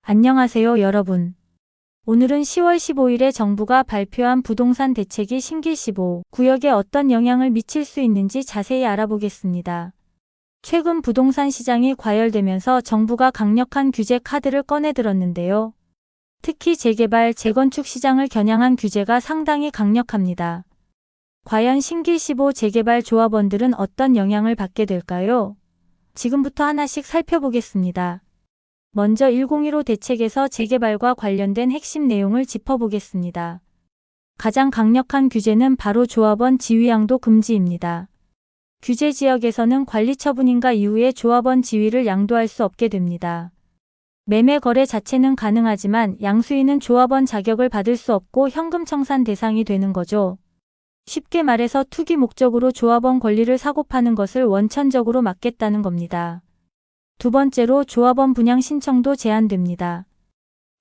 안녕하세요, 여러분. 오늘은 10월 15일에 정부가 발표한 부동산 대책이 신길 15구역에 어떤 영향을 미칠 수 있는지 자세히 알아보겠습니다. 최근 부동산 시장이 과열되면서 정부가 강력한 규제 카드를 꺼내들었는데요. 특히 재개발, 재건축 시장을 겨냥한 규제가 상당히 강력합니다. 과연 신길 15 재개발 조합원들은 어떤 영향을 받게 될까요? 지금부터 하나씩 살펴보겠습니다. 먼저 1015 대책에서 재개발과 관련된 핵심 내용을 짚어보겠습니다. 가장 강력한 규제는 바로 조합원 지위양도 금지입니다. 규제 지역에서는 관리 처분인가 이후에 조합원 지위를 양도할 수 없게 됩니다. 매매 거래 자체는 가능하지만 양수인은 조합원 자격을 받을 수 없고 현금 청산 대상이 되는 거죠. 쉽게 말해서 투기 목적으로 조합원 권리를 사고 파는 것을 원천적으로 막겠다는 겁니다. 두 번째로 조합원 분양 신청도 제한됩니다.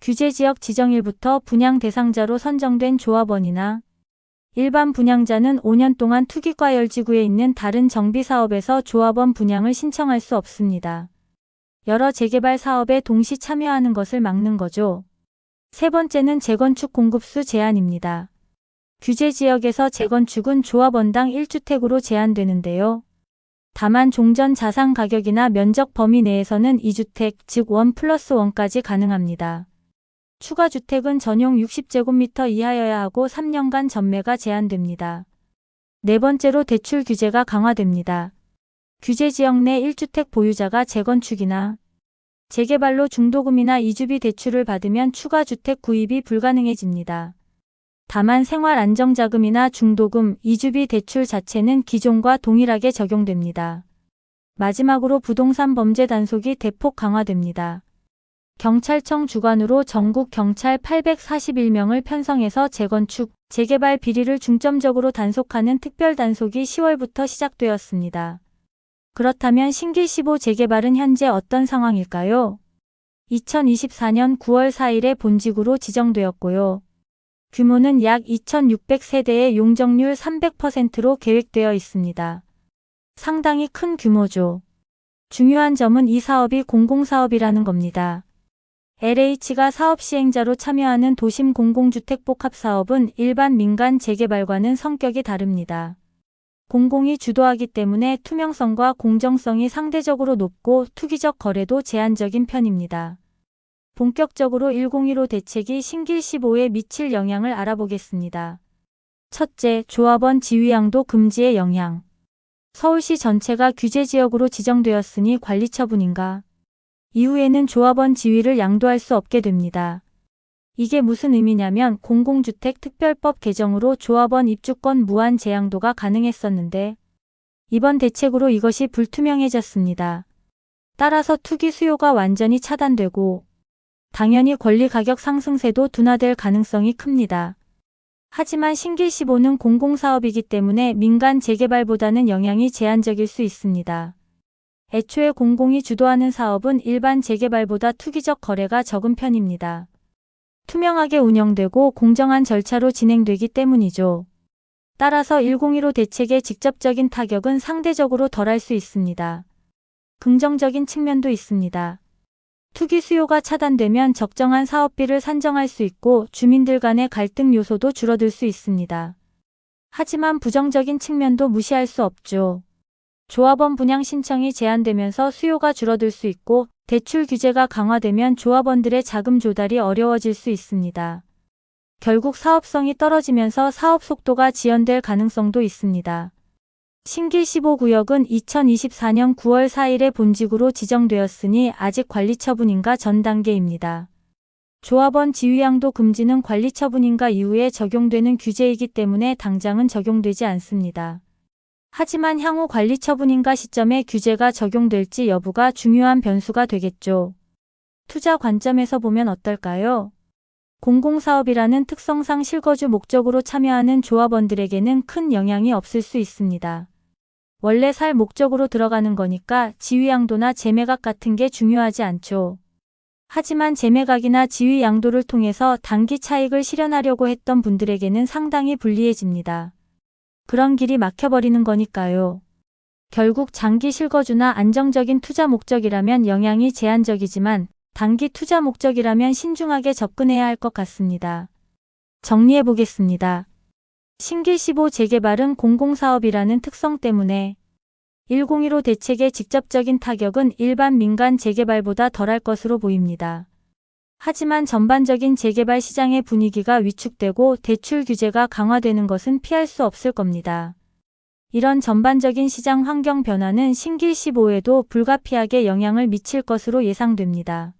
규제 지역 지정일부터 분양 대상자로 선정된 조합원이나 일반 분양자는 5년 동안 투기과열지구에 있는 다른 정비사업에서 조합원 분양을 신청할 수 없습니다. 여러 재개발 사업에 동시 참여하는 것을 막는 거죠. 세 번째는 재건축 공급수 제한입니다. 규제 지역에서 재건축은 조합원당 1주택으로 제한되는데요. 다만 종전 자산 가격이나 면적 범위 내에서는 2주택, 즉 1+1까지 가능합니다. 추가 주택은 전용 60제곱미터 이하여야 하고 3년간 전매가 제한됩니다. 네 번째로 대출 규제가 강화됩니다. 규제 지역 내 1주택 보유자가 재건축이나 재개발로 중도금이나 이주비 대출을 받으면 추가 주택 구입이 불가능해집니다. 다만 생활안정자금이나 중도금, 이주비 대출 자체는 기존과 동일하게 적용됩니다. 마지막으로 부동산 범죄 단속이 대폭 강화됩니다. 경찰청 주관으로 전국 경찰 841명을 편성해서 재건축, 재개발 비리를 중점적으로 단속하는 특별 단속이 10월부터 시작되었습니다. 그렇다면 신길 15 재개발은 현재 어떤 상황일까요? 2024년 9월 4일에 본직으로 지정되었고요. 규모는 약 2,600세대의 용적률 300%로 계획되어 있습니다. 상당히 큰 규모죠. 중요한 점은 이 사업이 공공사업이라는 겁니다. LH가 사업 시행자로 참여하는 도심 공공주택 복합사업은 일반 민간 재개발과는 성격이 다릅니다. 공공이 주도하기 때문에 투명성과 공정성이 상대적으로 높고 투기적 거래도 제한적인 편입니다. 본격적으로 1015 대책이 신길 15에 미칠 영향을 알아보겠습니다. 첫째, 조합원 지위양도 금지의 영향. 서울시 전체가 규제지역으로 지정되었으니 관리 처분인가? 이후에는 조합원 지위를 양도할 수 없게 됩니다. 이게 무슨 의미냐면 공공주택 특별법 개정으로 조합원 입주권 무한 재양도가 가능했었는데 이번 대책으로 이것이 불투명해졌습니다. 따라서 투기 수요가 완전히 차단되고 당연히 권리 가격 상승세도 둔화될 가능성이 큽니다. 하지만 신길 15는 공공사업이기 때문에 민간 재개발보다는 영향이 제한적일 수 있습니다. 애초에 공공이 주도하는 사업은 일반 재개발보다 투기적 거래가 적은 편입니다. 투명하게 운영되고 공정한 절차로 진행되기 때문이죠. 따라서 1015 대책의 직접적인 타격은 상대적으로 덜할 수 있습니다. 긍정적인 측면도 있습니다. 투기 수요가 차단되면 적정한 사업비를 산정할 수 있고 주민들 간의 갈등 요소도 줄어들 수 있습니다. 하지만 부정적인 측면도 무시할 수 없죠. 조합원 분양 신청이 제한되면서 수요가 줄어들 수 있고 대출 규제가 강화되면 조합원들의 자금 조달이 어려워질 수 있습니다. 결국 사업성이 떨어지면서 사업 속도가 지연될 가능성도 있습니다. 신길 15구역은 2024년 9월 4일에 본직으로 지정되었으니 아직 관리 처분인가 전 단계입니다. 조합원 지위양도 금지는 관리 처분인가 이후에 적용되는 규제이기 때문에 당장은 적용되지 않습니다. 하지만 향후 관리 처분인가 시점에 규제가 적용될지 여부가 중요한 변수가 되겠죠. 투자 관점에서 보면 어떨까요? 공공사업이라는 특성상 실거주 목적으로 참여하는 조합원들에게는 큰 영향이 없을 수 있습니다. 원래 살 목적으로 들어가는 거니까 지위양도나 재매각 같은 게 중요하지 않죠. 하지만 재매각이나 지위양도를 통해서 단기 차익을 실현하려고 했던 분들에게는 상당히 불리해집니다. 그런 길이 막혀버리는 거니까요. 결국 장기 실거주나 안정적인 투자 목적이라면 영향이 제한적이지만 단기 투자 목적이라면 신중하게 접근해야 할 것 같습니다. 정리해 보겠습니다. 신길 15 재개발은 공공사업이라는 특성 때문에 1015 대책의 직접적인 타격은 일반 민간 재개발보다 덜할 것으로 보입니다. 하지만 전반적인 재개발 시장의 분위기가 위축되고 대출 규제가 강화되는 것은 피할 수 없을 겁니다. 이런 전반적인 시장 환경 변화는 신길 15에도 불가피하게 영향을 미칠 것으로 예상됩니다.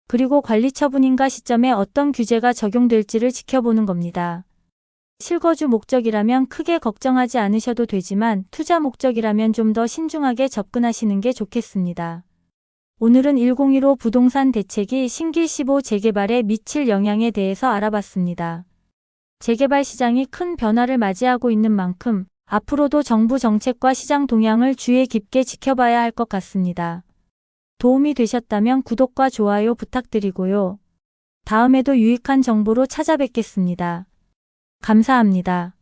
그리고 관리 처분인가 시점에 어떤 규제가 적용될지를 지켜보는 겁니다. 실거주 목적이라면 크게 걱정하지 않으셔도 되지만 투자 목적이라면 좀 더 신중하게 접근하시는 게 좋겠습니다. 오늘은 1015 부동산 대책이 신길 15 재개발에 미칠 영향에 대해서 알아봤습니다. 재개발 시장이 큰 변화를 맞이하고 있는 만큼 앞으로도 정부 정책과 시장 동향을 주의 깊게 지켜봐야 할 것 같습니다. 도움이 되셨다면 구독과 좋아요 부탁드리고요. 다음에도 유익한 정보로 찾아뵙겠습니다. 감사합니다.